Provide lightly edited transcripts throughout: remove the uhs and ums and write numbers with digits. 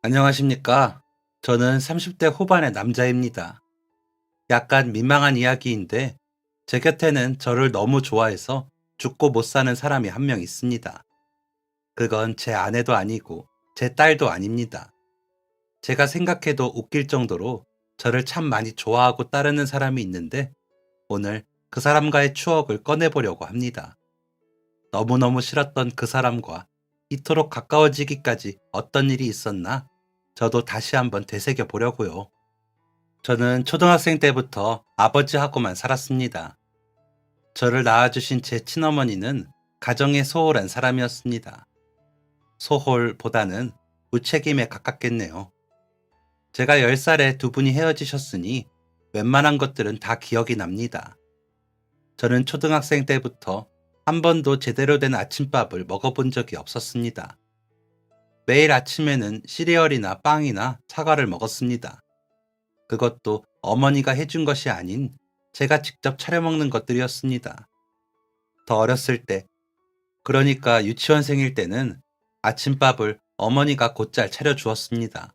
안녕하십니까. 저는 30대 후반의 남자입니다. 약간 민망한 이야기인데, 제 곁에는 저를 너무 좋아해서 죽고 못 사는 사람이 한 명 있습니다. 그건 제 아내도 아니고, 제 딸도 아닙니다. 제가 생각해도 웃길 정도로 저를 참 많이 좋아하고 따르는 사람이 있는데, 오늘 그 사람과의 추억을 꺼내보려고 합니다. 너무너무 싫었던 그 사람과 이토록 가까워지기까지 어떤 일이 있었나? 저도 다시 한번 되새겨 보려고요. 저는 초등학생 때부터 아버지하고만 살았습니다. 저를 낳아주신 제 친어머니는 가정에 소홀한 사람이었습니다. 소홀보다는 무책임에 가깝겠네요. 제가 10살에 두 분이 헤어지셨으니 웬만한 것들은 다 기억이 납니다. 저는 초등학생 때부터 한 번도 제대로 된 아침밥을 먹어본 적이 없었습니다. 매일 아침에는 시리얼이나 빵이나 사과를 먹었습니다. 그것도 어머니가 해준 것이 아닌 제가 직접 차려 먹는 것들이었습니다. 더 어렸을 때, 그러니까 유치원생일 때는 아침밥을 어머니가 곧잘 차려 주었습니다.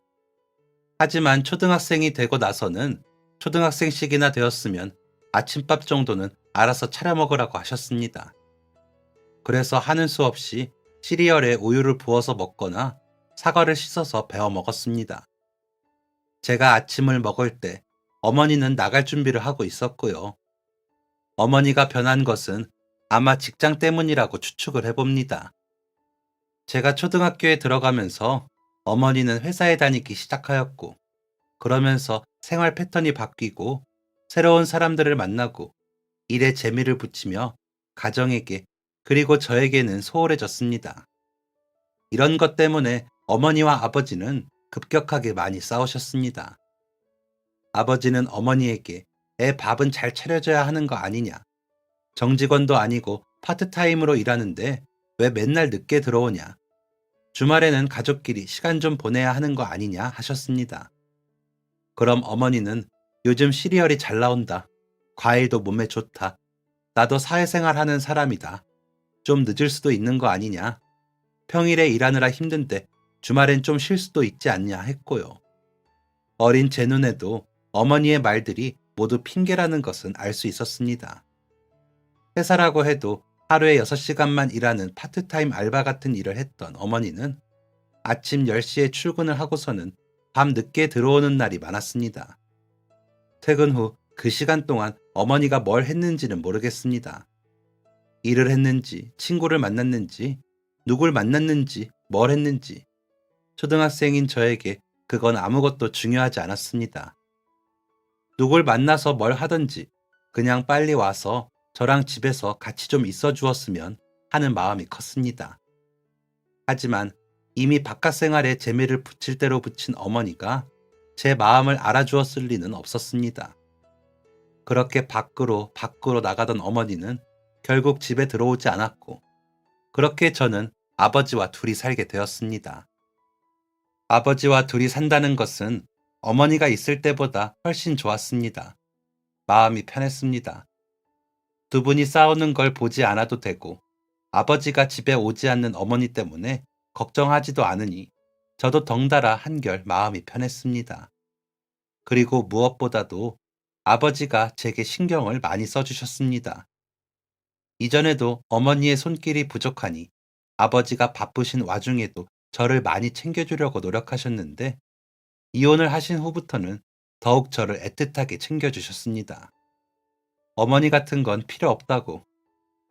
하지만 초등학생이 되고 나서는 초등학생식이나 되었으면 아침밥 정도는 알아서 차려 먹으라고 하셨습니다. 그래서 하는 수 없이 시리얼에 우유를 부어서 먹거나 사과를 씻어서 베어 먹었습니다. 제가 아침을 먹을 때 어머니는 나갈 준비를 하고 있었고요. 어머니가 변한 것은 아마 직장 때문이라고 추측을 해봅니다. 제가 초등학교에 들어가면서 어머니는 회사에 다니기 시작하였고, 그러면서 생활 패턴이 바뀌고 새로운 사람들을 만나고 일에 재미를 붙이며 가정에게 그리고 저에게는 소홀해졌습니다. 이런 것 때문에 어머니와 아버지는 급격하게 많이 싸우셨습니다. 아버지는 어머니에게 애 밥은 잘 차려줘야 하는 거 아니냐, 정직원도 아니고 파트타임으로 일하는데 왜 맨날 늦게 들어오냐, 주말에는 가족끼리 시간 좀 보내야 하는 거 아니냐 하셨습니다. 그럼 어머니는 요즘 시리얼이 잘 나온다, 과일도 몸에 좋다, 나도 사회생활 하는 사람이다, 좀 늦을 수도 있는 거 아니냐, 평일에 일하느라 힘든데 주말엔 좀 쉴 수도 있지 않냐 했고요. 어린 제 눈에도 어머니의 말들이 모두 핑계라는 것은 알 수 있었습니다. 회사라고 해도 하루에 6시간만 일하는 파트타임 알바 같은 일을 했던 어머니는 아침 10시에 출근을 하고서는 밤 늦게 들어오는 날이 많았습니다. 퇴근 후 그 시간 동안 어머니가 뭘 했는지는 모르겠습니다. 일을 했는지, 친구를 만났는지, 누굴 만났는지, 뭘 했는지, 초등학생인 저에게 그건 아무것도 중요하지 않았습니다. 누굴 만나서 뭘 하든지 그냥 빨리 와서 저랑 집에서 같이 좀 있어 주었으면 하는 마음이 컸습니다. 하지만 이미 바깥 생활에 재미를 붙일 대로 붙인 어머니가 제 마음을 알아주었을 리는 없었습니다. 그렇게 밖으로 나가던 어머니는 결국 집에 들어오지 않았고, 그렇게 저는 아버지와 둘이 살게 되었습니다. 아버지와 둘이 산다는 것은 어머니가 있을 때보다 훨씬 좋았습니다. 마음이 편했습니다. 두 분이 싸우는 걸 보지 않아도 되고, 아버지가 집에 오지 않는 어머니 때문에 걱정하지도 않으니 저도 덩달아 한결 마음이 편했습니다. 그리고 무엇보다도 아버지가 제게 신경을 많이 써주셨습니다. 이전에도 어머니의 손길이 부족하니 아버지가 바쁘신 와중에도 저를 많이 챙겨주려고 노력하셨는데, 이혼을 하신 후부터는 더욱 저를 애틋하게 챙겨주셨습니다. 어머니 같은 건 필요 없다고,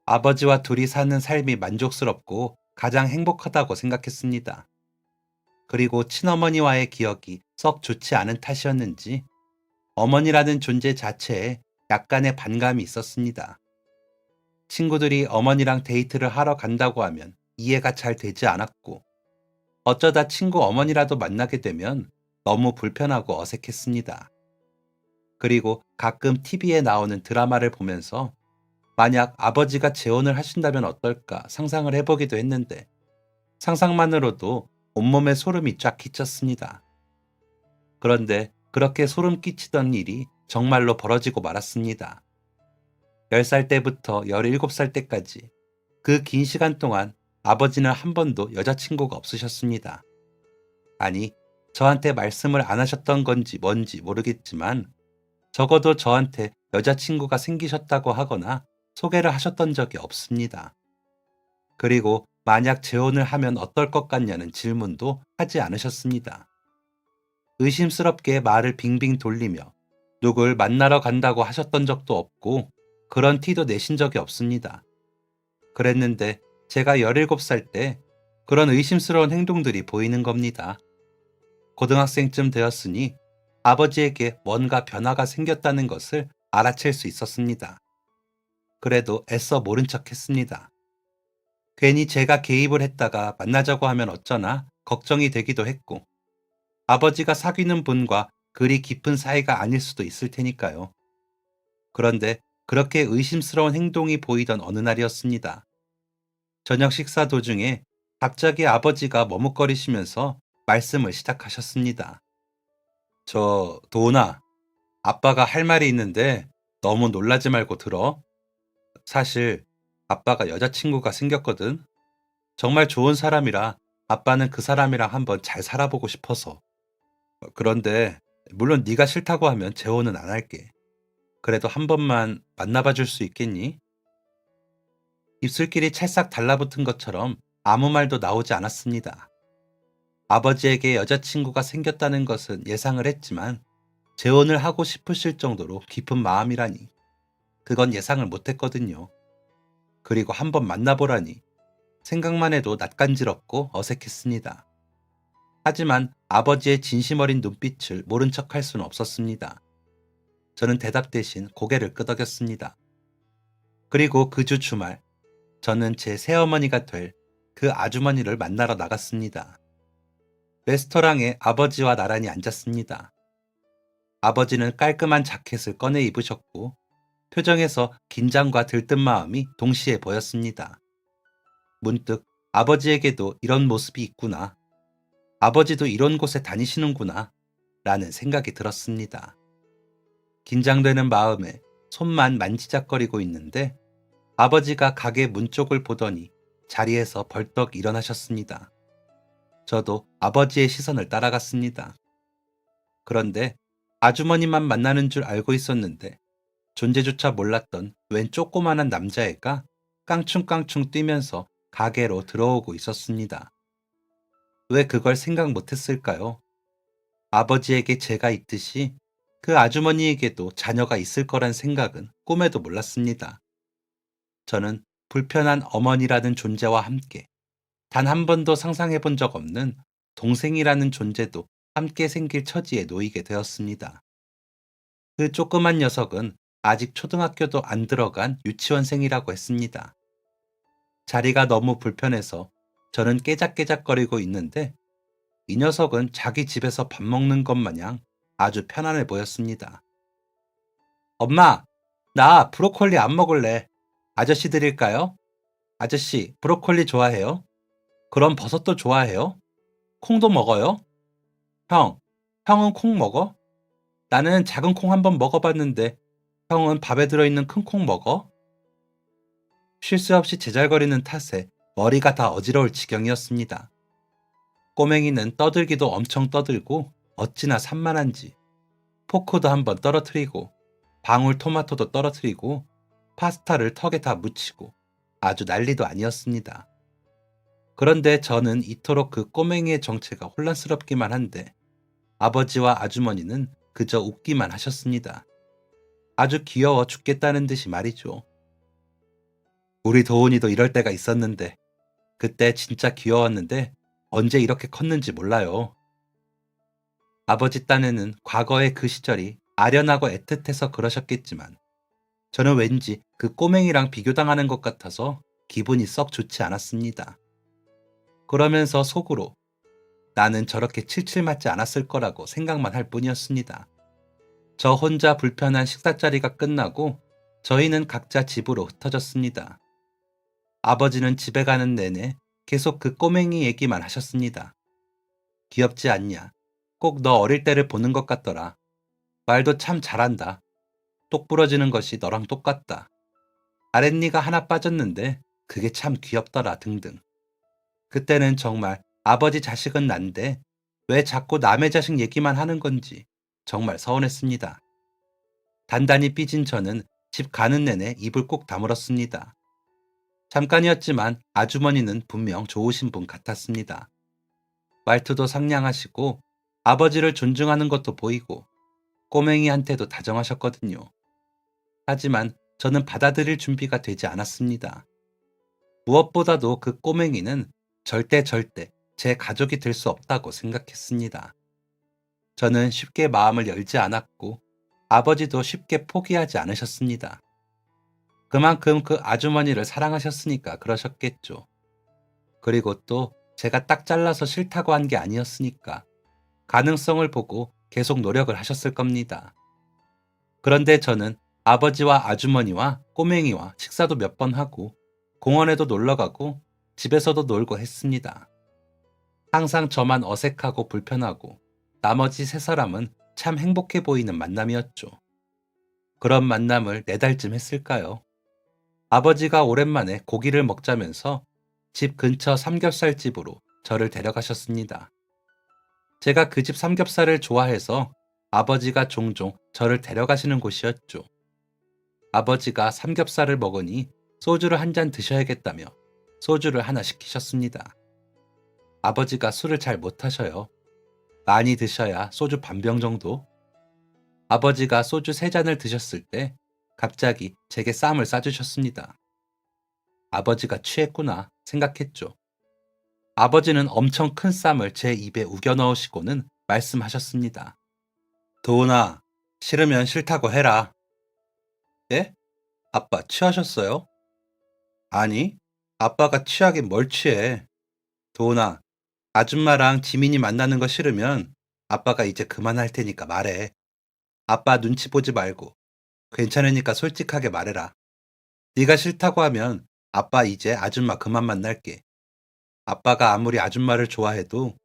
아버지와 둘이 사는 삶이 만족스럽고 가장 행복하다고 생각했습니다. 그리고 친어머니와의 기억이 썩 좋지 않은 탓이었는지 어머니라는 존재 자체에 약간의 반감이 있었습니다. 친구들이 어머니랑 데이트를 하러 간다고 하면 이해가 잘 되지 않았고, 어쩌다 친구 어머니라도 만나게 되면 너무 불편하고 어색했습니다. 그리고 가끔 TV에 나오는 드라마를 보면서 만약 아버지가 재혼을 하신다면 어떨까 상상을 해보기도 했는데, 상상만으로도 온몸에 소름이 쫙 끼쳤습니다. 그런데 그렇게 소름 끼치던 일이 정말로 벌어지고 말았습니다. 10살 때부터 17살 때까지 그 긴 시간 동안 아버지는 한 번도 여자친구가 없으셨습니다. 아니, 저한테 말씀을 안 하셨던 건지 뭔지 모르겠지만 적어도 저한테 여자친구가 생기셨다고 하거나 소개를 하셨던 적이 없습니다. 그리고 만약 재혼을 하면 어떨 것 같냐는 질문도 하지 않으셨습니다. 의심스럽게 말을 빙빙 돌리며 누굴 만나러 간다고 하셨던 적도 없고 그런 티도 내신 적이 없습니다. 그랬는데 제가 17살 때 그런 의심스러운 행동들이 보이는 겁니다. 고등학생쯤 되었으니 아버지에게 뭔가 변화가 생겼다는 것을 알아챌 수 있었습니다. 그래도 애써 모른 척 했습니다. 괜히 제가 개입을 했다가 만나자고 하면 어쩌나 걱정이 되기도 했고, 아버지가 사귀는 분과 그리 깊은 사이가 아닐 수도 있을 테니까요. 그런데 그렇게 의심스러운 행동이 보이던 어느 날이었습니다. 저녁 식사 도중에 갑자기 아버지가 머뭇거리시면서 말씀을 시작하셨습니다. 도훈아, 아빠가 할 말이 있는데 너무 놀라지 말고 들어. 사실 아빠가 여자친구가 생겼거든. 정말 좋은 사람이라 아빠는 그 사람이랑 한번 잘 살아보고 싶어서. 그런데 물론 네가 싫다고 하면 재혼은 안 할게. 그래도 한 번만 만나봐 줄 수 있겠니? 입술끼리 찰싹 달라붙은 것처럼 아무 말도 나오지 않았습니다. 아버지에게 여자친구가 생겼다는 것은 예상을 했지만 재혼을 하고 싶으실 정도로 깊은 마음이라니 그건 예상을 못했거든요. 그리고 한번 만나보라니 생각만 해도 낯간지럽고 어색했습니다. 하지만 아버지의 진심 어린 눈빛을 모른 척할 수는 없었습니다. 저는 대답 대신 고개를 끄덕였습니다. 그리고 그 주 주말 저는 제 새어머니가 될 그 아주머니를 만나러 나갔습니다. 레스토랑에 아버지와 나란히 앉았습니다. 아버지는 깔끔한 자켓을 꺼내 입으셨고 표정에서 긴장과 들뜬 마음이 동시에 보였습니다. 문득 아버지에게도 이런 모습이 있구나. 아버지도 이런 곳에 다니시는구나. 라는 생각이 들었습니다. 긴장되는 마음에 손만 만지작거리고 있는데 아버지가 가게 문 쪽을 보더니 자리에서 벌떡 일어나셨습니다. 저도 아버지의 시선을 따라갔습니다. 그런데 아주머니만 만나는 줄 알고 있었는데 존재조차 몰랐던 웬 조그만한 남자애가 깡충깡충 뛰면서 가게로 들어오고 있었습니다. 왜 그걸 생각 못했을까요? 아버지에게 제가 있듯이 그 아주머니에게도 자녀가 있을 거란 생각은 꿈에도 몰랐습니다. 저는 불편한 어머니라는 존재와 함께 단 한 번도 상상해 본 적 없는 동생이라는 존재도 함께 생길 처지에 놓이게 되었습니다. 그 조그만 녀석은 아직 초등학교도 안 들어간 유치원생이라고 했습니다. 자리가 너무 불편해서 저는 깨작깨작거리고 있는데 이 녀석은 자기 집에서 밥 먹는 것 마냥 아주 편안해 보였습니다. 엄마, 나 브로콜리 안 먹을래. 아저씨 드릴까요? 아저씨, 브로콜리 좋아해요? 그럼 버섯도 좋아해요? 콩도 먹어요? 형, 형은 콩 먹어? 나는 작은 콩 한번 먹어봤는데 형은 밥에 들어있는 큰 콩 먹어? 쉴 새 없이 제잘거리는 탓에 머리가 다 어지러울 지경이었습니다. 꼬맹이는 떠들기도 엄청 떠들고 어찌나 산만한지 포크도 한번 떨어뜨리고 방울토마토도 떨어뜨리고 파스타를 턱에 다 묻히고 아주 난리도 아니었습니다. 그런데 저는 이토록 그 꼬맹이의 정체가 혼란스럽기만 한데 아버지와 아주머니는 그저 웃기만 하셨습니다. 아주 귀여워 죽겠다는 듯이 말이죠. 우리 도훈이도 이럴 때가 있었는데 그때 진짜 귀여웠는데 언제 이렇게 컸는지 몰라요. 아버지 딴에는 과거의 그 시절이 아련하고 애틋해서 그러셨겠지만 저는 왠지 그 꼬맹이랑 비교당하는 것 같아서 기분이 썩 좋지 않았습니다. 그러면서 속으로 나는 저렇게 칠칠 맞지 않았을 거라고 생각만 할 뿐이었습니다. 저 혼자 불편한 식사 자리가 끝나고 저희는 각자 집으로 흩어졌습니다. 아버지는 집에 가는 내내 계속 그 꼬맹이 얘기만 하셨습니다. 귀엽지 않냐? 꼭 너 어릴 때를 보는 것 같더라. 말도 참 잘한다. 똑 부러지는 것이 너랑 똑같다. 아랫니가 하나 빠졌는데 그게 참 귀엽더라 등등. 그때는 정말 아버지 자식은 난데 왜 자꾸 남의 자식 얘기만 하는 건지 정말 서운했습니다. 단단히 삐진 저는 집 가는 내내 입을 꼭 다물었습니다. 잠깐이었지만 아주머니는 분명 좋으신 분 같았습니다. 말투도 상냥하시고 아버지를 존중하는 것도 보이고 꼬맹이한테도 다정하셨거든요. 하지만 저는 받아들일 준비가 되지 않았습니다. 무엇보다도 그 꼬맹이는 절대 제 가족이 될 수 없다고 생각했습니다. 저는 쉽게 마음을 열지 않았고 아버지도 쉽게 포기하지 않으셨습니다. 그만큼 그 아주머니를 사랑하셨으니까 그러셨겠죠. 그리고 또 제가 딱 잘라서 싫다고 한 게 아니었으니까 가능성을 보고 계속 노력을 하셨을 겁니다. 그런데 저는 아버지와 아주머니와 꼬맹이와 식사도 몇 번 하고 공원에도 놀러 가고 집에서도 놀고 했습니다. 항상 저만 어색하고 불편하고 나머지 세 사람은 참 행복해 보이는 만남이었죠. 그런 만남을 4달쯤 했을까요? 아버지가 오랜만에 고기를 먹자면서 집 근처 삼겹살집으로 저를 데려가셨습니다. 제가 그 집 삼겹살을 좋아해서 아버지가 종종 저를 데려가시는 곳이었죠. 아버지가 삼겹살을 먹으니 소주를 한 잔 드셔야겠다며 소주를 하나 시키셨습니다. 아버지가 술을 잘 못하셔요. 많이 드셔야 소주 반병 정도. 아버지가 소주 3잔을 드셨을 때 갑자기 제게 쌈을 싸주셨습니다. 아버지가 취했구나 생각했죠. 아버지는 엄청 큰 쌈을 제 입에 우겨 넣으시고는 말씀하셨습니다. 도훈아, 싫으면 싫다고 해라. 예? 아빠 취하셨어요? 아니, 아빠가 취하긴 뭘 취해. 도훈아, 아줌마랑 지민이 만나는 거 싫으면 아빠가 이제 그만할 테니까 말해. 아빠 눈치 보지 말고 괜찮으니까 솔직하게 말해라. 네가 싫다고 하면 아빠 이제 아줌마 그만 만날게. 아빠가 아무리 아줌마를 좋아해도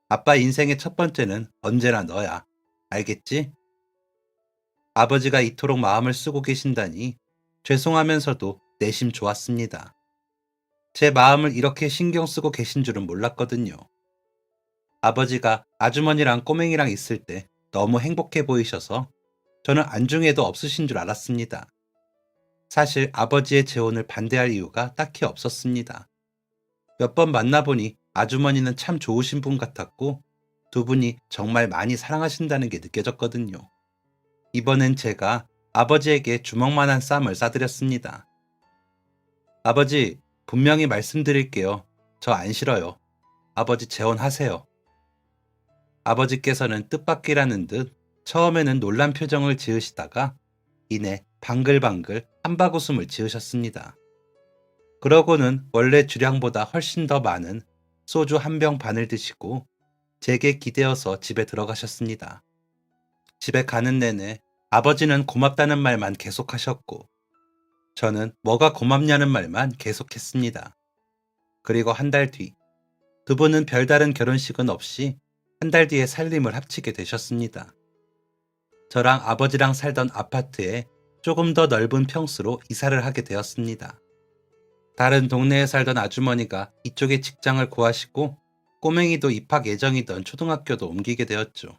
아빠 인생의 첫 번째는 언제나 너야. 알겠지? 아버지가 이토록 마음을 쓰고 계신다니 죄송하면서도 내심 좋았습니다. 제 마음을 이렇게 신경 쓰고 계신 줄은 몰랐거든요. 아버지가 아주머니랑 꼬맹이랑 있을 때 너무 행복해 보이셔서 저는 안중에도 없으신 줄 알았습니다. 사실 아버지의 재혼을 반대할 이유가 딱히 없었습니다. 몇 번 만나보니 아주머니는 참 좋으신 분 같았고 두 분이 정말 많이 사랑하신다는 게 느껴졌거든요. 이번엔 제가 아버지에게 주먹만한 쌈을 싸드렸습니다. 아버지, 분명히 말씀드릴게요. 저 안 싫어요. 아버지 재혼하세요. 아버지께서는 뜻밖이라는 듯 처음에는 놀란 표정을 지으시다가 이내 방글방글 한바구음을 지으셨습니다. 그러고는 원래 주량보다 훨씬 더 많은 소주 1병 반을 드시고 제게 기대어서 집에 들어가셨습니다. 집에 가는 내내 아버지는 고맙다는 말만 계속하셨고 저는 뭐가 고맙냐는 말만 계속했습니다. 그리고 한 달 뒤, 두 분은 별다른 결혼식은 없이 한 달 뒤에 살림을 합치게 되셨습니다. 저랑 아버지랑 살던 아파트에 조금 더 넓은 평수로 이사를 하게 되었습니다. 다른 동네에 살던 아주머니가 이쪽에 직장을 구하시고 꼬맹이도 입학 예정이던 초등학교도 옮기게 되었죠.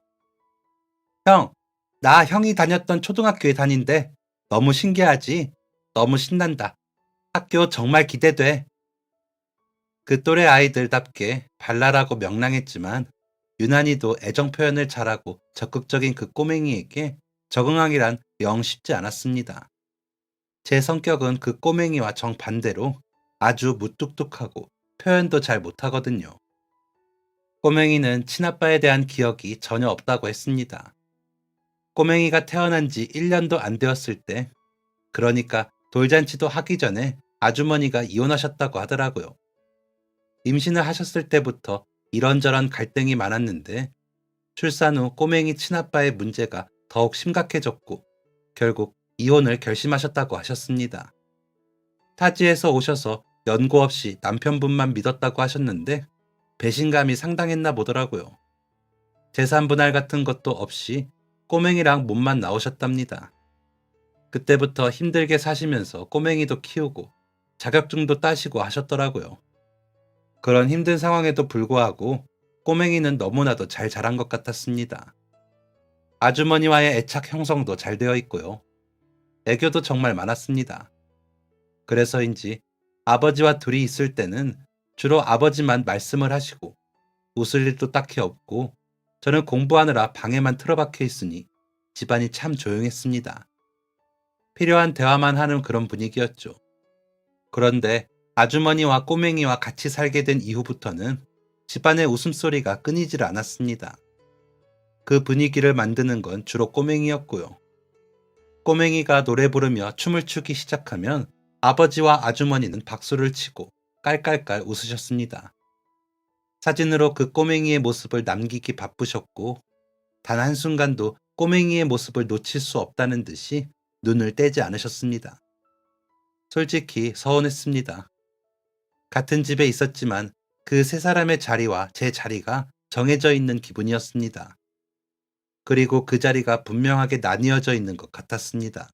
형, 나 형이 다녔던 초등학교에 다닌대. 너무 신기하지? 너무 신난다. 학교 정말 기대돼. 그 또래 아이들답게 발랄하고 명랑했지만 유난히도 애정 표현을 잘하고 적극적인 그 꼬맹이에게 적응하기란 영 쉽지 않았습니다. 제 성격은 그 꼬맹이와 정반대로 아주 무뚝뚝하고 표현도 잘 못하거든요. 꼬맹이는 친아빠에 대한 기억이 전혀 없다고 했습니다. 꼬맹이가 태어난 지 1년도 안 되었을 때, 그러니까 돌잔치도 하기 전에 아주머니가 이혼하셨다고 하더라고요. 임신을 하셨을 때부터 이런저런 갈등이 많았는데 출산 후 꼬맹이 친아빠의 문제가 더욱 심각해졌고 결국 이혼을 결심하셨다고 하셨습니다. 타지에서 오셔서 연고 없이 남편분만 믿었다고 하셨는데 배신감이 상당했나 보더라고요. 재산 분할 같은 것도 없이 꼬맹이랑 몸만 나오셨답니다. 그때부터 힘들게 사시면서 꼬맹이도 키우고 자격증도 따시고 하셨더라고요. 그런 힘든 상황에도 불구하고 꼬맹이는 너무나도 잘 자란 것 같았습니다. 아주머니와의 애착 형성도 잘 되어 있고요. 애교도 정말 많았습니다. 그래서인지 아버지와 둘이 있을 때는 주로 아버지만 말씀을 하시고 웃을 일도 딱히 없고 저는 공부하느라 방에만 틀어박혀 있으니 집안이 참 조용했습니다. 필요한 대화만 하는 그런 분위기였죠. 그런데 아주머니와 꼬맹이와 같이 살게 된 이후부터는 집안의 웃음소리가 끊이질 않았습니다. 그 분위기를 만드는 건 주로 꼬맹이였고요. 꼬맹이가 노래 부르며 춤을 추기 시작하면 아버지와 아주머니는 박수를 치고 깔깔깔 웃으셨습니다. 사진으로 그 꼬맹이의 모습을 남기기 바쁘셨고 단 한순간도 꼬맹이의 모습을 놓칠 수 없다는 듯이 눈을 떼지 않으셨습니다. 솔직히 서운했습니다. 같은 집에 있었지만 그 세 사람의 자리와 제 자리가 정해져 있는 기분이었습니다. 그리고 그 자리가 분명하게 나뉘어져 있는 것 같았습니다.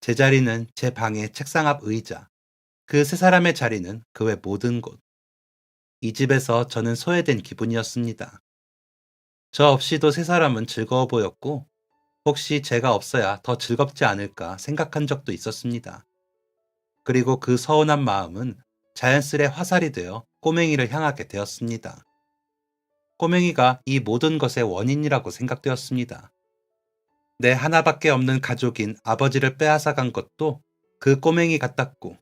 제 자리는 제 방의 책상 앞 의자, 그 세 사람의 자리는 그 외 모든 곳. 이 집에서 저는 소외된 기분이었습니다. 저 없이도 세 사람은 즐거워 보였고 혹시 제가 없어야 더 즐겁지 않을까 생각한 적도 있었습니다. 그리고 그 서운한 마음은 자연스레 화살이 되어 꼬맹이를 향하게 되었습니다. 꼬맹이가 이 모든 것의 원인이라고 생각되었습니다. 내 하나밖에 없는 가족인 아버지를 빼앗아 간 것도 그 꼬맹이 같았고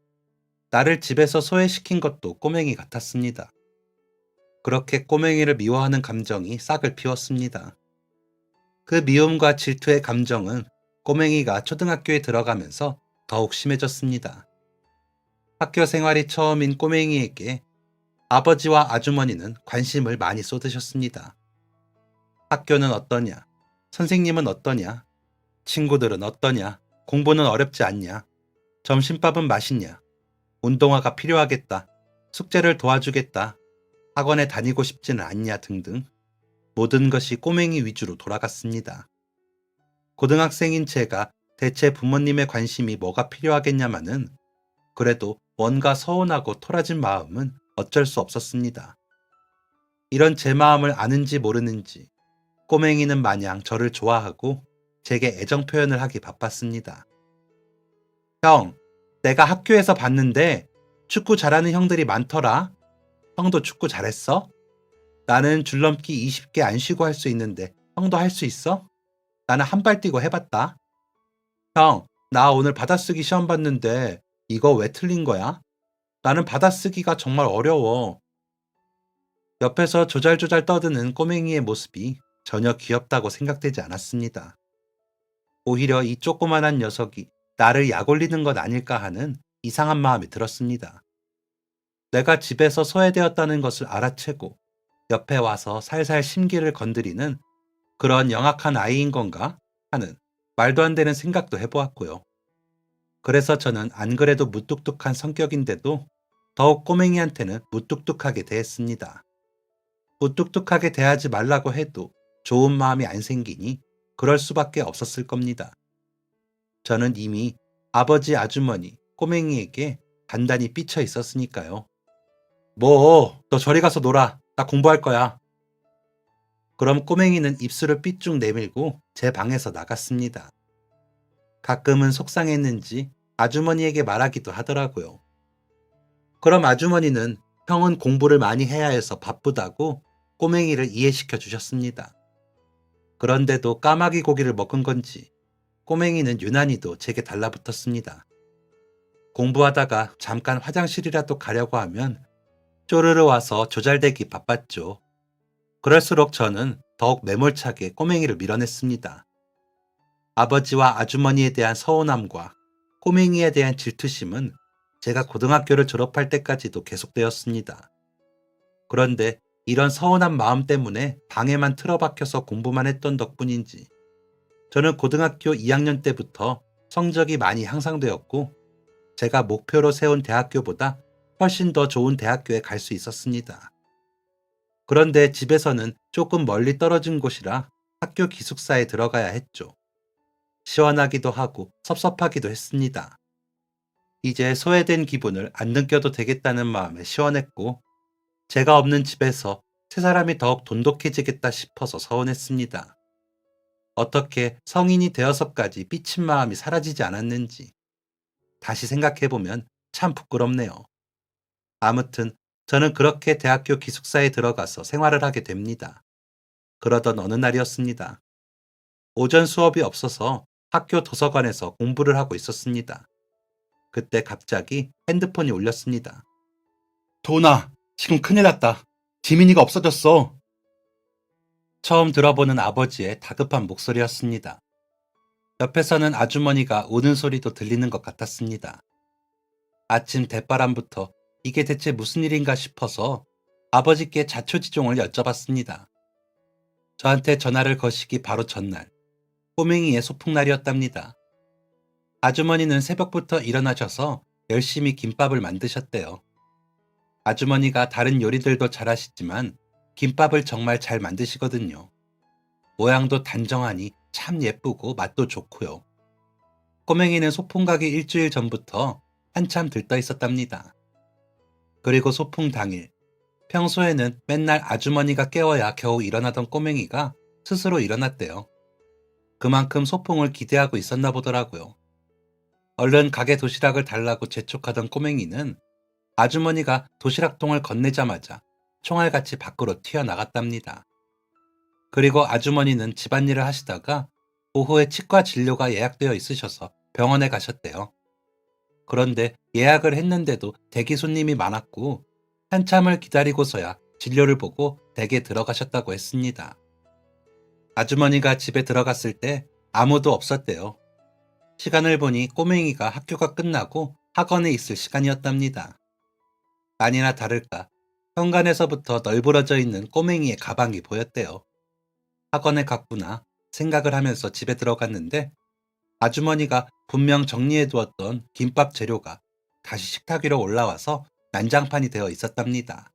나를 집에서 소외시킨 것도 꼬맹이 같았습니다. 그렇게 꼬맹이를 미워하는 감정이 싹을 피웠습니다. 그 미움과 질투의 감정은 꼬맹이가 초등학교에 들어가면서 더욱 심해졌습니다. 학교 생활이 처음인 꼬맹이에게 아버지와 아주머니는 관심을 많이 쏟으셨습니다. 학교는 어떠냐? 선생님은 어떠냐? 친구들은 어떠냐? 공부는 어렵지 않냐? 점심밥은 맛있냐? 운동화가 필요하겠다. 숙제를 도와주겠다. 학원에 다니고 싶지는 않냐 등등 모든 것이 꼬맹이 위주로 돌아갔습니다. 고등학생인 제가 대체 부모님의 관심이 뭐가 필요하겠냐마는 그래도 뭔가 서운하고 토라진 마음은 어쩔 수 없었습니다. 이런 제 마음을 아는지 모르는지 꼬맹이는 마냥 저를 좋아하고 제게 애정 표현을 하기 바빴습니다. 형, 내가 학교에서 봤는데 축구 잘하는 형들이 많더라. 형도 축구 잘했어? 나는 줄넘기 20개 안 쉬고 할 수 있는데 형도 할 수 있어? 나는 한 발 뛰고 해봤다. 형, 나 오늘 받아쓰기 시험 봤는데 이거 왜 틀린 거야? 나는 받아쓰기가 정말 어려워. 옆에서 조잘조잘 떠드는 꼬맹이의 모습이 전혀 귀엽다고 생각되지 않았습니다. 오히려 이 조그만한 녀석이 나를 약올리는 것 아닐까 하는 이상한 마음이 들었습니다. 내가 집에서 소외되었다는 것을 알아채고 옆에 와서 살살 심기를 건드리는 그런 영악한 아이인 건가 하는 말도 안 되는 생각도 해보았고요. 그래서 저는 안 그래도 무뚝뚝한 성격인데도 더욱 꼬맹이한테는 무뚝뚝하게 대했습니다. 무뚝뚝하게 대하지 말라고 해도 좋은 마음이 안 생기니 그럴 수밖에 없었을 겁니다. 저는 이미 아버지, 아주머니, 꼬맹이에게 단단히 삐쳐 있었으니까요. 뭐, 너 저리 가서 놀아. 나 공부할 거야. 그럼 꼬맹이는 입술을 삐쭉 내밀고 제 방에서 나갔습니다. 가끔은 속상했는지 아주머니에게 말하기도 하더라고요. 그럼 아주머니는 형은 공부를 많이 해야 해서 바쁘다고 꼬맹이를 이해시켜 주셨습니다. 그런데도 까마귀 고기를 먹은 건지 꼬맹이는 유난히도 제게 달라붙었습니다. 공부하다가 잠깐 화장실이라도 가려고 하면 쪼르르 와서 조잘대기 바빴죠. 그럴수록 저는 더욱 매몰차게 꼬맹이를 밀어냈습니다. 아버지와 아주머니에 대한 서운함과 꼬맹이에 대한 질투심은 제가 고등학교를 졸업할 때까지도 계속되었습니다. 그런데 이런 서운한 마음 때문에 방에만 틀어박혀서 공부만 했던 덕분인지 저는 고등학교 2학년 때부터 성적이 많이 향상되었고 제가 목표로 세운 대학교보다 훨씬 더 좋은 대학교에 갈 수 있었습니다. 그런데 집에서는 조금 멀리 떨어진 곳이라 학교 기숙사에 들어가야 했죠. 시원하기도 하고 섭섭하기도 했습니다. 이제 소외된 기분을 안 느껴도 되겠다는 마음에 시원했고 제가 없는 집에서 세 사람이 더욱 돈독해지겠다 싶어서 서운했습니다. 어떻게 성인이 되어서까지 삐친 마음이 사라지지 않았는지 다시 생각해보면 참 부끄럽네요. 아무튼 저는 그렇게 대학교 기숙사에 들어가서 생활을 하게 됩니다. 그러던 어느 날이었습니다. 오전 수업이 없어서 학교 도서관에서 공부를 하고 있었습니다. 그때 갑자기 핸드폰이 울렸습니다. 도훈아, 지금 큰일 났다. 지민이가 없어졌어. 처음 들어보는 아버지의 다급한 목소리였습니다. 옆에서는 아주머니가 우는 소리도 들리는 것 같았습니다. 아침 대바람부터 이게 대체 무슨 일인가 싶어서 아버지께 자초지종을 여쭤봤습니다. 저한테 전화를 거시기 바로 전날, 꼬맹이의 소풍날이었답니다. 아주머니는 새벽부터 일어나셔서 열심히 김밥을 만드셨대요. 아주머니가 다른 요리들도 잘하시지만 김밥을 정말 잘 만드시거든요. 모양도 단정하니 참 예쁘고 맛도 좋고요. 꼬맹이는 소풍 가기 일주일 전부터 한참 들떠 있었답니다. 그리고 소풍 당일, 평소에는 맨날 아주머니가 깨워야 겨우 일어나던 꼬맹이가 스스로 일어났대요. 그만큼 소풍을 기대하고 있었나 보더라고요. 얼른 가게 도시락을 달라고 재촉하던 꼬맹이는 아주머니가 도시락통을 건네자마자 총알같이 밖으로 튀어나갔답니다. 그리고 아주머니는 집안일을 하시다가 오후에 치과 진료가 예약되어 있으셔서 병원에 가셨대요. 그런데 예약을 했는데도 대기 손님이 많았고 한참을 기다리고서야 진료를 보고 댁에 들어가셨다고 했습니다. 아주머니가 집에 들어갔을 때 아무도 없었대요. 시간을 보니 꼬맹이가 학교가 끝나고 학원에 있을 시간이었답니다. 아니나 다를까 현관에서부터 널브러져 있는 꼬맹이의 가방이 보였대요. 학원에 갔구나 생각을 하면서 집에 들어갔는데 아주머니가 분명 정리해두었던 김밥 재료가 다시 식탁 위로 올라와서 난장판이 되어 있었답니다.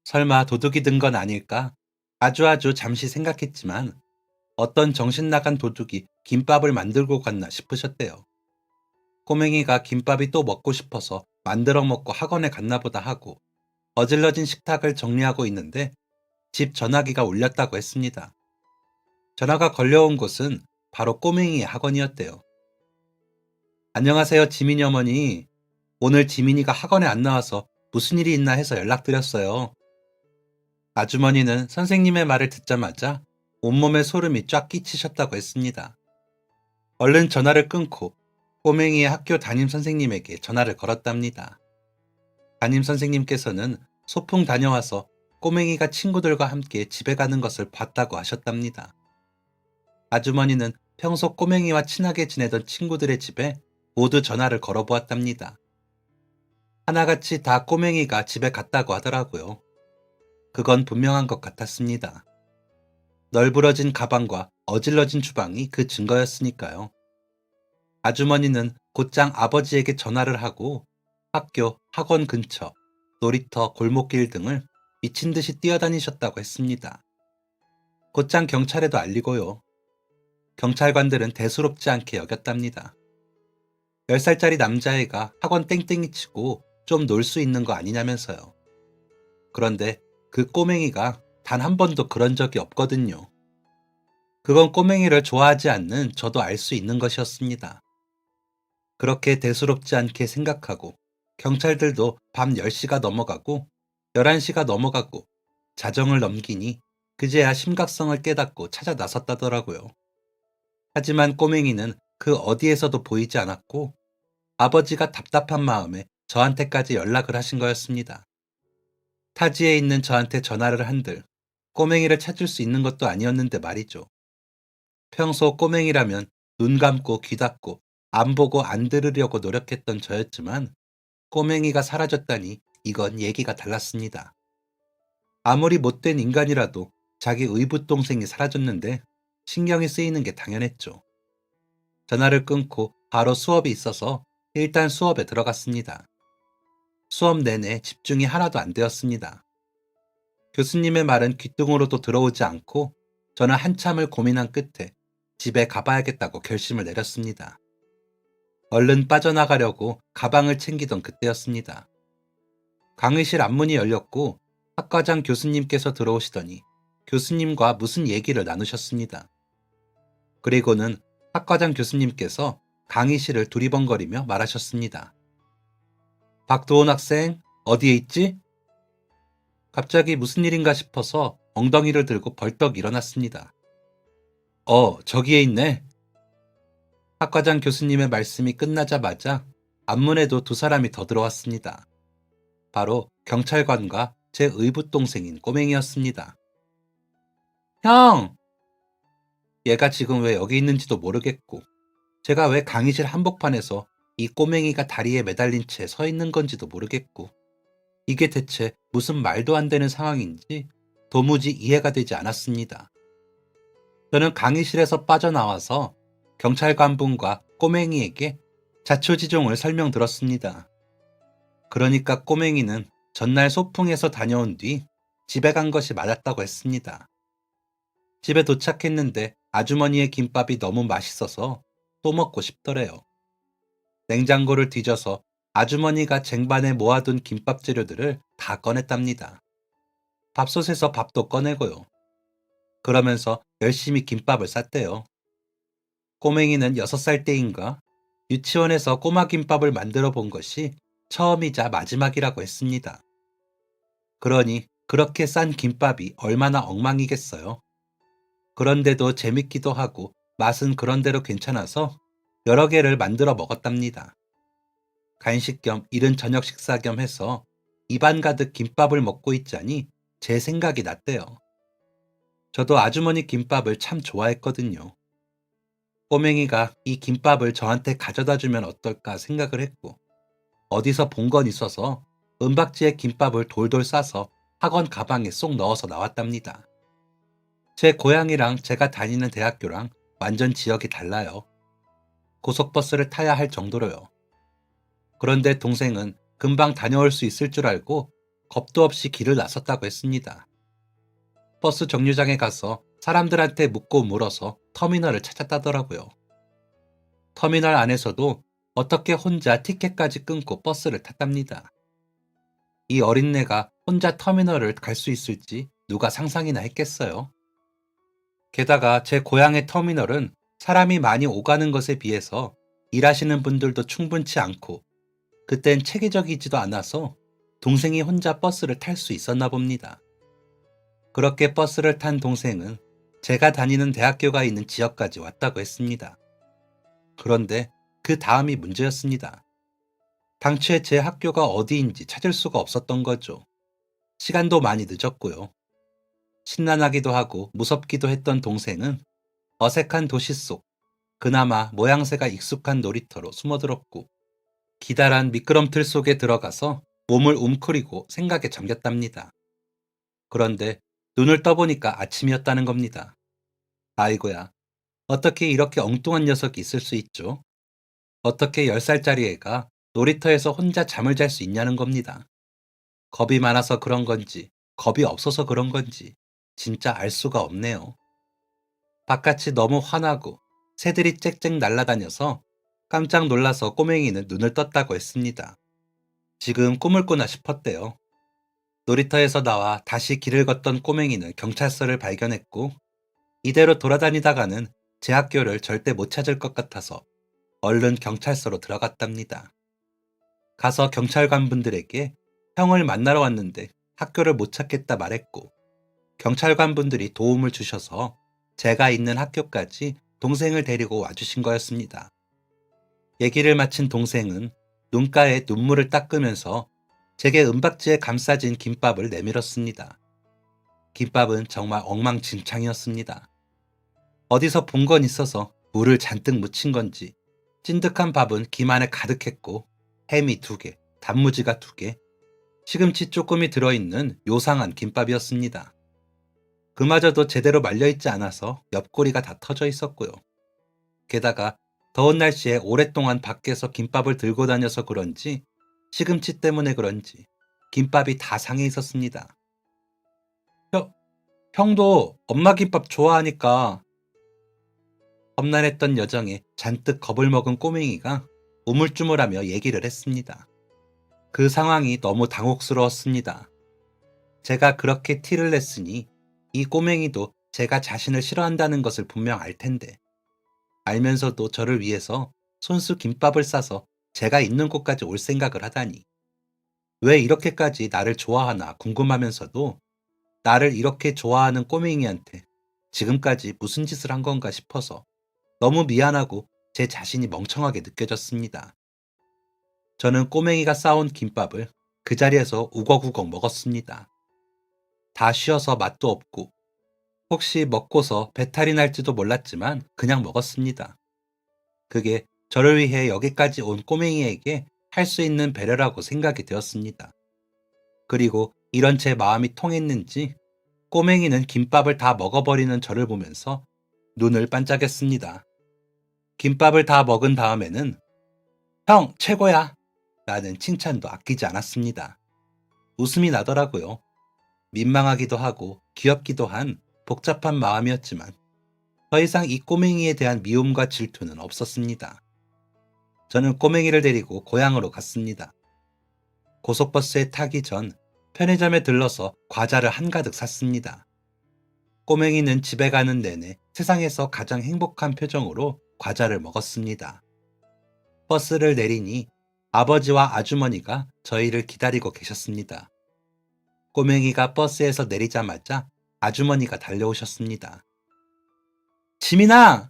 설마 도둑이 든 건 아닐까? 아주 잠시 생각했지만 어떤 정신 나간 도둑이 김밥을 만들고 갔나 싶으셨대요. 꼬맹이가 김밥이 또 먹고 싶어서 만들어 먹고 학원에 갔나 보다 하고 어질러진 식탁을 정리하고 있는데 집 전화기가 울렸다고 했습니다. 전화가 걸려온 곳은 바로 꼬맹이의 학원이었대요. 안녕하세요, 지민이 어머니. 오늘 지민이가 학원에 안 나와서 무슨 일이 있나 해서 연락드렸어요. 아주머니는 선생님의 말을 듣자마자 온몸에 소름이 쫙 끼치셨다고 했습니다. 얼른 전화를 끊고 꼬맹이의 학교 담임 선생님에게 전화를 걸었답니다. 담임 선생님께서는 소풍 다녀와서 꼬맹이가 친구들과 함께 집에 가는 것을 봤다고 하셨답니다. 아주머니는 평소 꼬맹이와 친하게 지내던 친구들의 집에 모두 전화를 걸어보았답니다. 하나같이 다 꼬맹이가 집에 갔다고 하더라고요. 그건 분명한 것 같았습니다. 널브러진 가방과 어질러진 주방이 그 증거였으니까요. 아주머니는 곧장 아버지에게 전화를 하고 학교, 학원 근처, 놀이터, 골목길 등을 미친 듯이 뛰어다니셨다고 했습니다. 곧장 경찰에도 알리고요. 경찰관들은 대수롭지 않게 여겼답니다. 10살짜리 남자애가 학원 땡땡이 치고 좀 놀 수 있는 거 아니냐면서요. 그런데 그 꼬맹이가 단 한 번도 그런 적이 없거든요. 그건 꼬맹이를 좋아하지 않는 저도 알 수 있는 것이었습니다. 그렇게 대수롭지 않게 생각하고 경찰들도 밤 10시가 넘어가고 11시가 넘어가고 자정을 넘기니 그제야 심각성을 깨닫고 찾아 나섰다더라고요. 하지만 꼬맹이는 그 어디에서도 보이지 않았고 아버지가 답답한 마음에 저한테까지 연락을 하신 거였습니다. 타지에 있는 저한테 전화를 한들 꼬맹이를 찾을 수 있는 것도 아니었는데 말이죠. 평소 꼬맹이라면 눈 감고 귀 닫고 안 보고 안 들으려고 노력했던 저였지만 꼬맹이가 사라졌다니 이건 얘기가 달랐습니다. 아무리 못된 인간이라도 자기 의붓동생이 사라졌는데 신경이 쓰이는 게 당연했죠. 전화를 끊고 바로 수업이 있어서 일단 수업에 들어갔습니다. 수업 내내 집중이 하나도 안 되었습니다. 교수님의 말은 귓등으로도 들어오지 않고 저는 한참을 고민한 끝에 집에 가봐야겠다고 결심을 내렸습니다. 얼른 빠져나가려고 가방을 챙기던 그때였습니다. 강의실 앞문이 열렸고 학과장 교수님께서 들어오시더니 교수님과 무슨 얘기를 나누셨습니다. 그리고는 학과장 교수님께서 강의실을 두리번거리며 말하셨습니다. 박도원 학생, 어디에 있지? 갑자기 무슨 일인가 싶어서 엉덩이를 들고 벌떡 일어났습니다. 저기에 있네. 학과장 교수님의 말씀이 끝나자마자 앞문에도 두 사람이 더 들어왔습니다. 바로 경찰관과 제 의붓 동생인 꼬맹이였습니다. 형! 얘가 지금 왜 여기 있는지도 모르겠고, 제가 왜 강의실 한복판에서 이 꼬맹이가 다리에 매달린 채 서 있는 건지도 모르겠고, 이게 대체 무슨 말도 안 되는 상황인지 도무지 이해가 되지 않았습니다. 저는 강의실에서 빠져나와서 경찰관분과 꼬맹이에게 자초지종을 설명들었습니다. 그러니까 꼬맹이는 전날 소풍에서 다녀온 뒤 집에 간 것이 맞았다고 했습니다. 집에 도착했는데 아주머니의 김밥이 너무 맛있어서 또 먹고 싶더래요. 냉장고를 뒤져서 아주머니가 쟁반에 모아둔 김밥 재료들을 다 꺼냈답니다. 밥솥에서 밥도 꺼내고요. 그러면서 열심히 김밥을 쌌대요. 꼬맹이는 6살 때인가 유치원에서 꼬마 김밥을 만들어 본 것이 처음이자 마지막이라고 했습니다. 그러니 그렇게 싼 김밥이 얼마나 엉망이겠어요. 그런데도 재밌기도 하고 맛은 그런대로 괜찮아서 여러 개를 만들어 먹었답니다. 간식 겸 이른 저녁 식사 겸 해서 입안 가득 김밥을 먹고 있자니 제 생각이 났대요. 저도 아주머니 김밥을 참 좋아했거든요. 꼬맹이가 이 김밥을 저한테 가져다 주면 어떨까 생각을 했고, 어디서 본 건 있어서 은박지에 김밥을 돌돌 싸서 학원 가방에 쏙 넣어서 나왔답니다. 제 고향이랑 제가 다니는 대학교랑 완전 지역이 달라요. 고속버스를 타야 할 정도로요. 그런데 동생은 금방 다녀올 수 있을 줄 알고 겁도 없이 길을 나섰다고 했습니다. 버스 정류장에 가서 사람들한테 묻고 물어서 터미널을 찾았다더라고요. 터미널 안에서도 어떻게 혼자 티켓까지 끊고 버스를 탔답니다. 이 어린애가 혼자 터미널을 갈 수 있을지 누가 상상이나 했겠어요. 게다가 제 고향의 터미널은 사람이 많이 오가는 것에 비해서 일하시는 분들도 충분치 않고 그땐 체계적이지도 않아서 동생이 혼자 버스를 탈 수 있었나 봅니다. 그렇게 버스를 탄 동생은 제가 다니는 대학교가 있는 지역까지 왔다고 했습니다. 그런데 그 다음이 문제였습니다. 당최 제 학교가 어디인지 찾을 수가 없었던 거죠. 시간도 많이 늦었고요. 신난하기도 하고 무섭기도 했던 동생은 어색한 도시 속 그나마 모양새가 익숙한 놀이터로 숨어들었고 기다란 미끄럼틀 속에 들어가서 몸을 웅크리고 생각에 잠겼답니다. 그런데 눈을 떠보니까 아침이었다는 겁니다. 아이고야, 어떻게 이렇게 엉뚱한 녀석이 있을 수 있죠? 어떻게 10살짜리 애가 놀이터에서 혼자 잠을 잘 수 있냐는 겁니다. 겁이 많아서 그런 건지, 겁이 없어서 그런 건지, 진짜 알 수가 없네요. 바깥이 너무 환하고 새들이 짹짹 날아다녀서 깜짝 놀라서 꼬맹이는 눈을 떴다고 했습니다. 지금 꿈을 꾸나 싶었대요. 놀이터에서 나와 다시 길을 걷던 꼬맹이는 경찰서를 발견했고 이대로 돌아다니다가는 제 학교를 절대 못 찾을 것 같아서 얼른 경찰서로 들어갔답니다. 가서 경찰관분들에게 형을 만나러 왔는데 학교를 못 찾겠다 말했고 경찰관분들이 도움을 주셔서 제가 있는 학교까지 동생을 데리고 와주신 거였습니다. 얘기를 마친 동생은 눈가에 눈물을 닦으면서 제게 은박지에 감싸진 김밥을 내밀었습니다. 김밥은 정말 엉망진창이었습니다. 어디서 본 건 있어서 물을 잔뜩 묻힌 건지 찐득한 밥은 김 안에 가득했고 햄이 2개, 단무지가 2개, 시금치 조금이 들어있는 요상한 김밥이었습니다. 그마저도 제대로 말려있지 않아서 옆구리가 다 터져 있었고요. 게다가 더운 날씨에 오랫동안 밖에서 김밥을 들고 다녀서 그런지 시금치 때문에 그런지 김밥이 다 상해 있었습니다. 형도 엄마 김밥 좋아하니까. 험난했던 여정에 잔뜩 겁을 먹은 꼬맹이가 우물쭈물하며 얘기를 했습니다. 그 상황이 너무 당혹스러웠습니다. 제가 그렇게 티를 냈으니 이 꼬맹이도 제가 자신을 싫어한다는 것을 분명 알 텐데, 알면서도 저를 위해서 손수 김밥을 싸서 제가 있는 곳까지 올 생각을 하다니. 왜 이렇게까지 나를 좋아하나 궁금하면서도 나를 이렇게 좋아하는 꼬맹이한테 지금까지 무슨 짓을 한 건가 싶어서 너무 미안하고 제 자신이 멍청하게 느껴졌습니다. 저는 꼬맹이가 싸온 김밥을 그 자리에서 우걱우걱 먹었습니다. 다 쉬어서 맛도 없고 혹시 먹고서 배탈이 날지도 몰랐지만 그냥 먹었습니다. 그게 저를 위해 여기까지 온 꼬맹이에게 할 수 있는 배려라고 생각이 되었습니다. 그리고 이런 제 마음이 통했는지 꼬맹이는 김밥을 다 먹어버리는 저를 보면서 눈을 반짝였습니다. 김밥을 다 먹은 다음에는 형, 최고야! 라는 칭찬도 아끼지 않았습니다. 웃음이 나더라고요. 민망하기도 하고 귀엽기도 한 복잡한 마음이었지만 더 이상 이 꼬맹이에 대한 미움과 질투는 없었습니다. 저는 꼬맹이를 데리고 고향으로 갔습니다. 고속버스에 타기 전 편의점에 들러서 과자를 한가득 샀습니다. 꼬맹이는 집에 가는 내내 세상에서 가장 행복한 표정으로 과자를 먹었습니다. 버스를 내리니 아버지와 아주머니가 저희를 기다리고 계셨습니다. 꼬맹이가 버스에서 내리자마자 아주머니가 달려오셨습니다. 지민아!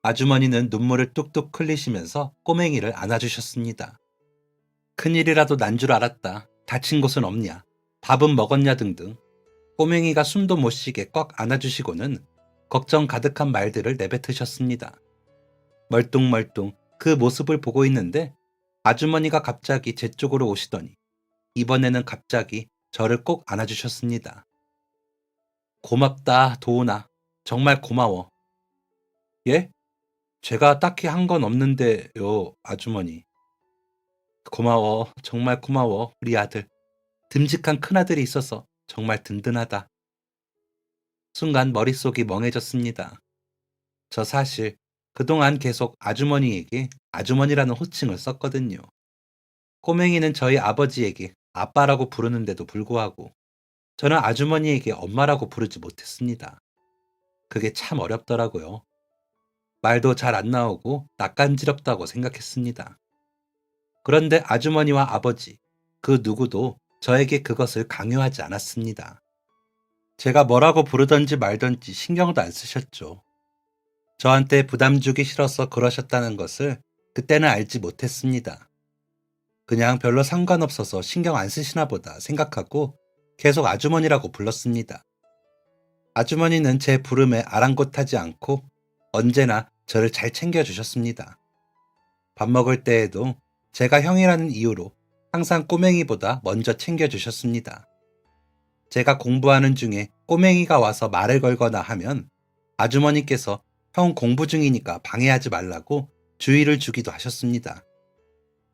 아주머니는 눈물을 뚝뚝 흘리시면서 꼬맹이를 안아주셨습니다. 큰일이라도 난 줄 알았다. 다친 곳은 없냐? 밥은 먹었냐? 등등 꼬맹이가 숨도 못 쉬게 꽉 안아주시고는 걱정 가득한 말들을 내뱉으셨습니다. 멀뚱멀뚱 그 모습을 보고 있는데 아주머니가 갑자기 제 쪽으로 오시더니 이번에는 갑자기 저를 꼭 안아주셨습니다. 고맙다, 도훈아. 정말 고마워. 예? 제가 딱히 한 건 없는데요, 아주머니. 고마워. 정말 고마워, 우리 아들. 듬직한 큰아들이 있어서 정말 든든하다. 순간 머릿속이 멍해졌습니다. 저 사실 그동안 계속 아주머니에게 아주머니라는 호칭을 썼거든요. 꼬맹이는 저희 아버지에게 아빠라고 부르는데도 불구하고 저는 아주머니에게 엄마라고 부르지 못했습니다. 그게 참 어렵더라고요. 말도 잘 안 나오고 낯간지럽다고 생각했습니다. 그런데 아주머니와 아버지, 그 누구도 저에게 그것을 강요하지 않았습니다. 제가 뭐라고 부르던지 말던지 신경도 안 쓰셨죠. 저한테 부담 주기 싫어서 그러셨다는 것을 그때는 알지 못했습니다. 그냥 별로 상관없어서 신경 안 쓰시나 보다 생각하고 계속 아주머니라고 불렀습니다. 아주머니는 제 부름에 아랑곳하지 않고 언제나 저를 잘 챙겨주셨습니다. 밥 먹을 때에도 제가 형이라는 이유로 항상 꼬맹이보다 먼저 챙겨주셨습니다. 제가 공부하는 중에 꼬맹이가 와서 말을 걸거나 하면 아주머니께서 형 공부 중이니까 방해하지 말라고 주의를 주기도 하셨습니다.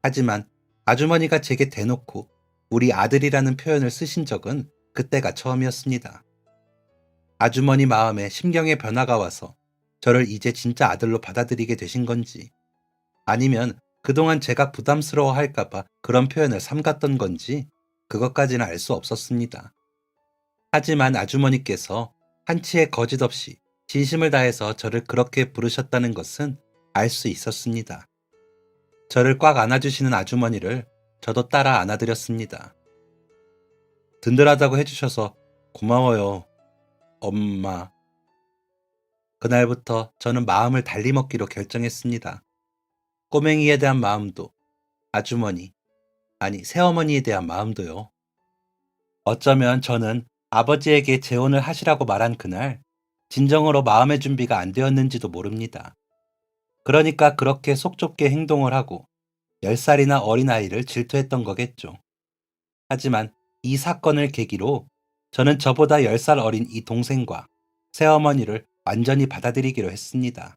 하지만 아주머니가 제게 대놓고 우리 아들이라는 표현을 쓰신 적은 그때가 처음이었습니다. 아주머니 마음에 심경의 변화가 와서 저를 이제 진짜 아들로 받아들이게 되신 건지, 아니면 그동안 제가 부담스러워 할까봐 그런 표현을 삼갔던 건지 그것까지는 알 수 없었습니다. 하지만 아주머니께서 한치의 거짓 없이 진심을 다해서 저를 그렇게 부르셨다는 것은 알 수 있었습니다. 저를 꽉 안아주시는 아주머니를 저도 따라 안아드렸습니다. 든든하다고 해주셔서 고마워요, 엄마. 그날부터 저는 마음을 달리 먹기로 결정했습니다. 꼬맹이에 대한 마음도, 아주머니, 아니 새어머니에 대한 마음도요. 어쩌면 저는 아버지에게 재혼을 하시라고 말한 그날 진정으로 마음의 준비가 안 되었는지도 모릅니다. 그러니까 그렇게 속 좁게 행동을 하고 10살이나 어린 아이를 질투했던 거겠죠. 하지만 이 사건을 계기로 저는 저보다 10살 어린 이 동생과 새어머니를 완전히 받아들이기로 했습니다.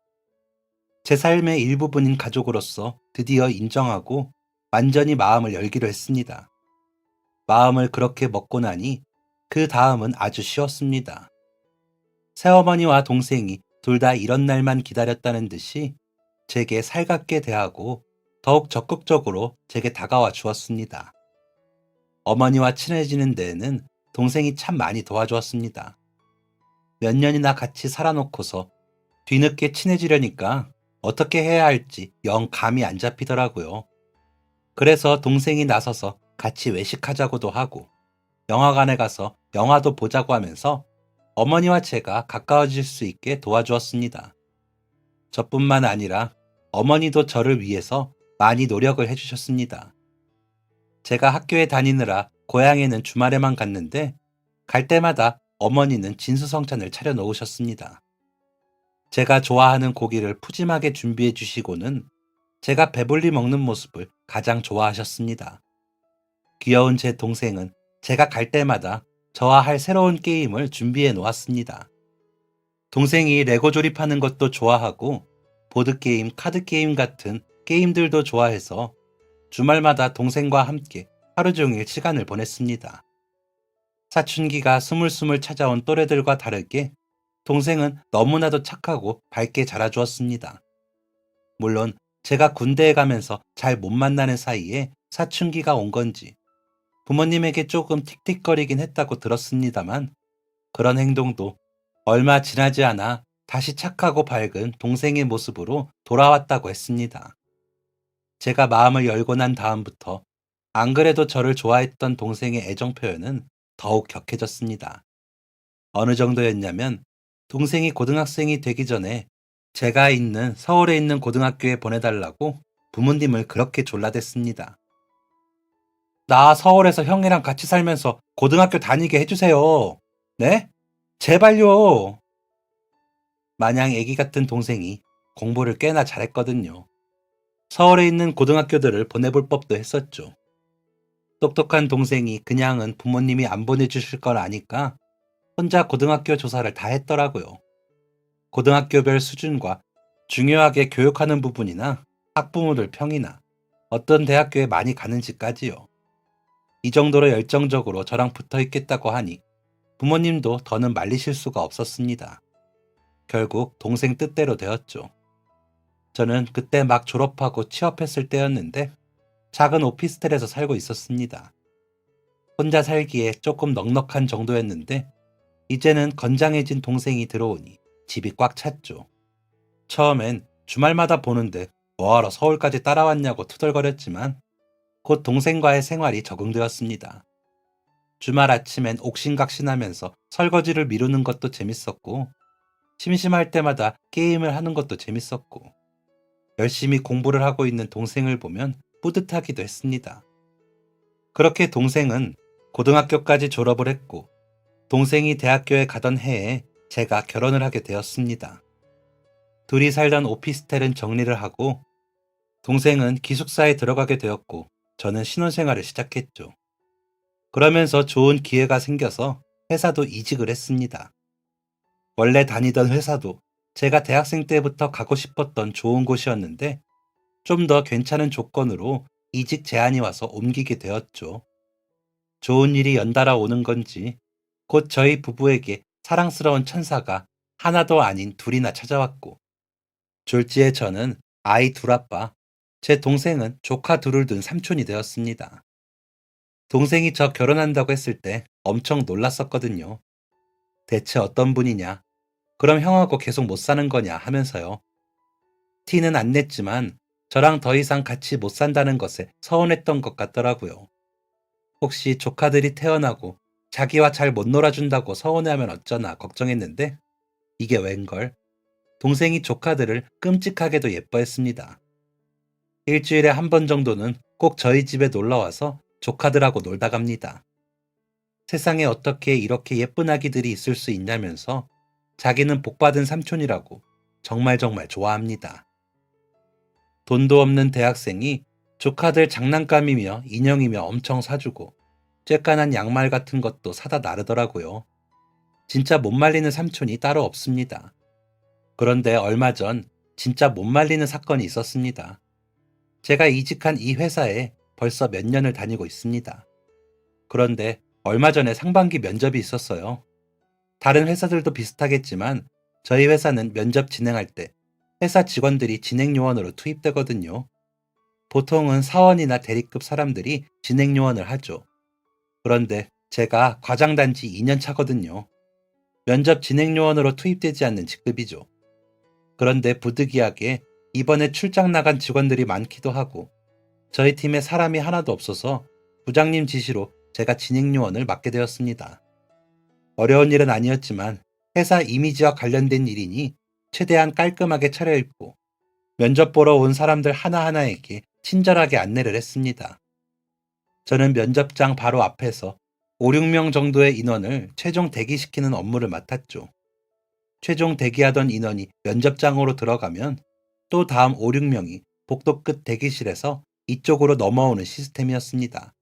제 삶의 일부분인 가족으로서 드디어 인정하고 완전히 마음을 열기로 했습니다. 마음을 그렇게 먹고 나니 그 다음은 아주 쉬웠습니다. 새어머니와 동생이 둘 다 이런 날만 기다렸다는 듯이 제게 살갑게 대하고 더욱 적극적으로 제게 다가와 주었습니다. 어머니와 친해지는 데에는 동생이 참 많이 도와주었습니다. 몇 년이나 같이 살아놓고서 뒤늦게 친해지려니까 어떻게 해야 할지 영 감이 안 잡히더라고요. 그래서 동생이 나서서 같이 외식하자고도 하고 영화관에 가서 영화도 보자고 하면서 어머니와 제가 가까워질 수 있게 도와주었습니다. 저뿐만 아니라 어머니도 저를 위해서 많이 노력을 해주셨습니다. 제가 학교에 다니느라 고향에는 주말에만 갔는데 갈 때마다 어머니는 진수성찬을 차려 놓으셨습니다. 제가 좋아하는 고기를 푸짐하게 준비해 주시고는 제가 배불리 먹는 모습을 가장 좋아하셨습니다. 귀여운 제 동생은 제가 갈 때마다 저와 할 새로운 게임을 준비해 놓았습니다. 동생이 레고 조립하는 것도 좋아하고 보드게임, 카드게임 같은 게임들도 좋아해서 주말마다 동생과 함께 하루 종일 시간을 보냈습니다. 사춘기가 스물스물 찾아온 또래들과 다르게 동생은 너무나도 착하고 밝게 자라주었습니다. 물론 제가 군대에 가면서 잘 못 만나는 사이에 사춘기가 온 건지 부모님에게 조금 틱틱거리긴 했다고 들었습니다만 그런 행동도 얼마 지나지 않아 다시 착하고 밝은 동생의 모습으로 돌아왔다고 했습니다. 제가 마음을 열고 난 다음부터 안 그래도 저를 좋아했던 동생의 애정 표현은 더욱 격해졌습니다. 어느 정도였냐면 동생이 고등학생이 되기 전에 제가 있는 서울에 있는 고등학교에 보내달라고 부모님을 그렇게 졸라댔습니다. 나 서울에서 형이랑 같이 살면서 고등학교 다니게 해주세요. 네? 제발요. 마냥 애기 같은 동생이 공부를 꽤나 잘했거든요. 서울에 있는 고등학교들을 보내볼 법도 했었죠. 똑똑한 동생이 그냥은 부모님이 안 보내주실 걸 아니까 혼자 고등학교 조사를 다 했더라고요. 고등학교별 수준과 중요하게 교육하는 부분이나 학부모들 평이나 어떤 대학교에 많이 가는지까지요. 이 정도로 열정적으로 저랑 붙어 있겠다고 하니 부모님도 더는 말리실 수가 없었습니다. 결국 동생 뜻대로 되었죠. 저는 그때 막 졸업하고 취업했을 때였는데 작은 오피스텔에서 살고 있었습니다. 혼자 살기에 조금 넉넉한 정도였는데 이제는 건장해진 동생이 들어오니 집이 꽉 찼죠. 처음엔 주말마다 보는데 뭐하러 서울까지 따라왔냐고 투덜거렸지만 곧 동생과의 생활이 적응되었습니다. 주말 아침엔 옥신각신하면서 설거지를 미루는 것도 재밌었고 심심할 때마다 게임을 하는 것도 재밌었고 열심히 공부를 하고 있는 동생을 보면 뿌듯하기도 했습니다. 그렇게 동생은 고등학교까지 졸업을 했고 동생이 대학교에 가던 해에 제가 결혼을 하게 되었습니다. 둘이 살던 오피스텔은 정리를 하고 동생은 기숙사에 들어가게 되었고 저는 신혼생활을 시작했죠. 그러면서 좋은 기회가 생겨서 회사도 이직을 했습니다. 원래 다니던 회사도 제가 대학생 때부터 가고 싶었던 좋은 곳이었는데 좀 더 괜찮은 조건으로 이직 제안이 와서 옮기게 되었죠. 좋은 일이 연달아 오는 건지 곧 저희 부부에게 사랑스러운 천사가 하나도 아닌 둘이나 찾아왔고 졸지에 저는 아이 둘 아빠, 제 동생은 조카 둘을 둔 삼촌이 되었습니다. 동생이 저 결혼한다고 했을 때 엄청 놀랐었거든요. 대체 어떤 분이냐? 그럼 형하고 계속 못 사는 거냐 하면서요. 티는 안 냈지만 저랑 더 이상 같이 못 산다는 것에 서운했던 것 같더라고요. 혹시 조카들이 태어나고 자기와 잘 못 놀아준다고 서운해하면 어쩌나 걱정했는데 이게 웬걸? 동생이 조카들을 끔찍하게도 예뻐했습니다. 일주일에 한 번 정도는 꼭 저희 집에 놀러와서 조카들하고 놀다 갑니다. 세상에 어떻게 이렇게 예쁜 아기들이 있을 수 있냐면서 자기는 복받은 삼촌이라고 정말 좋아합니다. 돈도 없는 대학생이 조카들 장난감이며 인형이며 엄청 사주고 쬐깐한 양말 같은 것도 사다 나르더라고요. 진짜 못 말리는 삼촌이 따로 없습니다. 그런데 얼마 전 진짜 못 말리는 사건이 있었습니다. 제가 이직한 이 회사에 벌써 몇 년을 다니고 있습니다. 그런데 얼마 전에 상반기 면접이 있었어요. 다른 회사들도 비슷하겠지만 저희 회사는 면접 진행할 때 회사 직원들이 진행요원으로 투입되거든요. 보통은 사원이나 대리급 사람들이 진행요원을 하죠. 그런데 제가 과장단 지 2년 차거든요. 면접 진행 요원으로 투입되지 않는 직급이죠. 그런데 부득이하게 이번에 출장 나간 직원들이 많기도 하고 저희 팀에 사람이 하나도 없어서 부장님 지시로 제가 진행 요원을 맡게 되었습니다. 어려운 일은 아니었지만 회사 이미지와 관련된 일이니 최대한 깔끔하게 차려입고 면접 보러 온 사람들 하나하나에게 친절하게 안내를 했습니다. 저는 면접장 바로 앞에서 5, 6명 정도의 인원을 최종 대기시키는 업무를 맡았죠. 최종 대기하던 인원이 면접장으로 들어가면 또 다음 5, 6명이 복도 끝 대기실에서 이쪽으로 넘어오는 시스템이었습니다.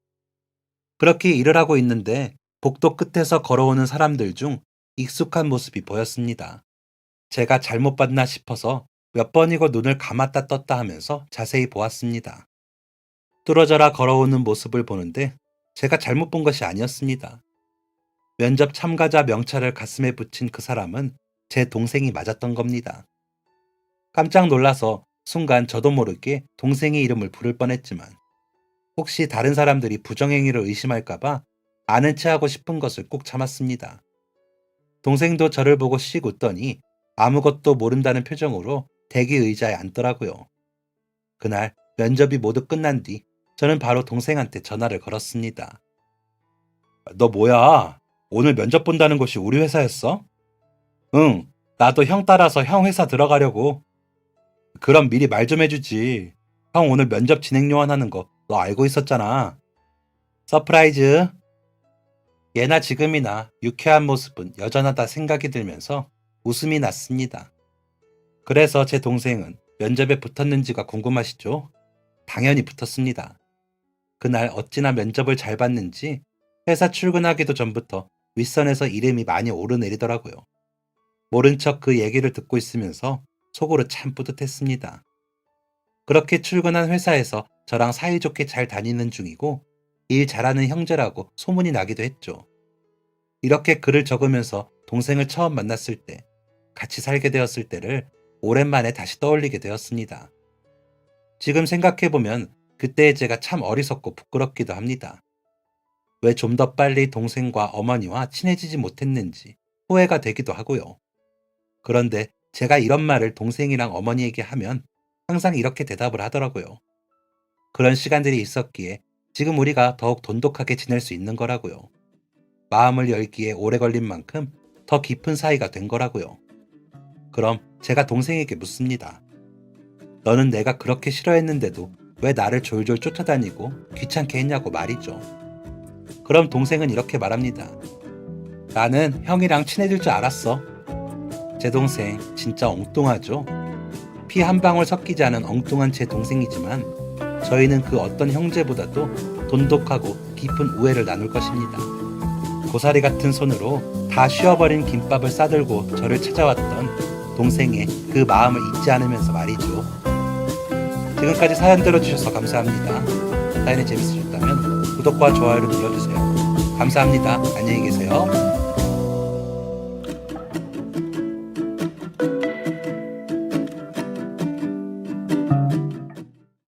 그렇게 일을 하고 있는데 복도 끝에서 걸어오는 사람들 중 익숙한 모습이 보였습니다. 제가 잘못 봤나 싶어서 몇 번이고 눈을 감았다 떴다 하면서 자세히 보았습니다. 뚫어져라 걸어오는 모습을 보는데 제가 잘못 본 것이 아니었습니다. 면접 참가자 명찰을 가슴에 붙인 그 사람은 제 동생이 맞았던 겁니다. 깜짝 놀라서 순간 저도 모르게 동생의 이름을 부를 뻔했지만 혹시 다른 사람들이 부정행위를 의심할까봐 아는 체하고 싶은 것을 꼭 참았습니다. 동생도 저를 보고 씩 웃더니 아무것도 모른다는 표정으로 대기 의자에 앉더라고요. 그날 면접이 모두 끝난 뒤 저는 바로 동생한테 전화를 걸었습니다. 너 뭐야? 오늘 면접 본다는 곳이 우리 회사였어? 응, 나도 형 따라서 형 회사 들어가려고. 그럼 미리 말 좀 해주지. 형 오늘 면접 진행 요원 하는 거 너 알고 있었잖아. 서프라이즈. 예나 지금이나 유쾌한 모습은 여전하다 생각이 들면서 웃음이 났습니다. 그래서 제 동생은 면접에 붙었는지가 궁금하시죠? 당연히 붙었습니다. 그날 어찌나 면접을 잘 봤는지 회사 출근하기도 전부터 윗선에서 이름이 많이 오르내리더라고요. 모른 척 그 얘기를 듣고 있으면서 속으로 참 뿌듯했습니다. 그렇게 출근한 회사에서 저랑 사이좋게 잘 다니는 중이고 일 잘하는 형제라고 소문이 나기도 했죠. 이렇게 글을 적으면서 동생을 처음 만났을 때, 같이 살게 되었을 때를 오랜만에 다시 떠올리게 되었습니다. 지금 생각해보면 그때의 제가 참 어리석고 부끄럽기도 합니다. 왜 좀 더 빨리 동생과 어머니와 친해지지 못했는지 후회가 되기도 하고요. 그런데 제가 이런 말을 동생이랑 어머니에게 하면 항상 이렇게 대답을 하더라고요. 그런 시간들이 있었기에 지금 우리가 더욱 돈독하게 지낼 수 있는 거라고요. 마음을 열기에 오래 걸린 만큼 더 깊은 사이가 된 거라고요. 그럼 제가 동생에게 묻습니다. 너는 내가 그렇게 싫어했는데도 왜 나를 졸졸 쫓아다니고 귀찮게 했냐고 말이죠. 그럼 동생은 이렇게 말합니다. 나는 형이랑 친해질 줄 알았어. 제 동생 진짜 엉뚱하죠? 피 한 방울 섞이지 않은 엉뚱한 제 동생이지만 저희는 그 어떤 형제보다도 돈독하고 깊은 우애를 나눌 것입니다. 고사리 같은 손으로 다 쉬어버린 김밥을 싸들고 저를 찾아왔던 동생의 그 마음을 잊지 않으면서 말이죠. 지금까지 사연 들어주셔서 감사합니다. 사연이 재밌으셨다면 구독과 좋아요를 눌러주세요. 감사합니다. 안녕히 계세요.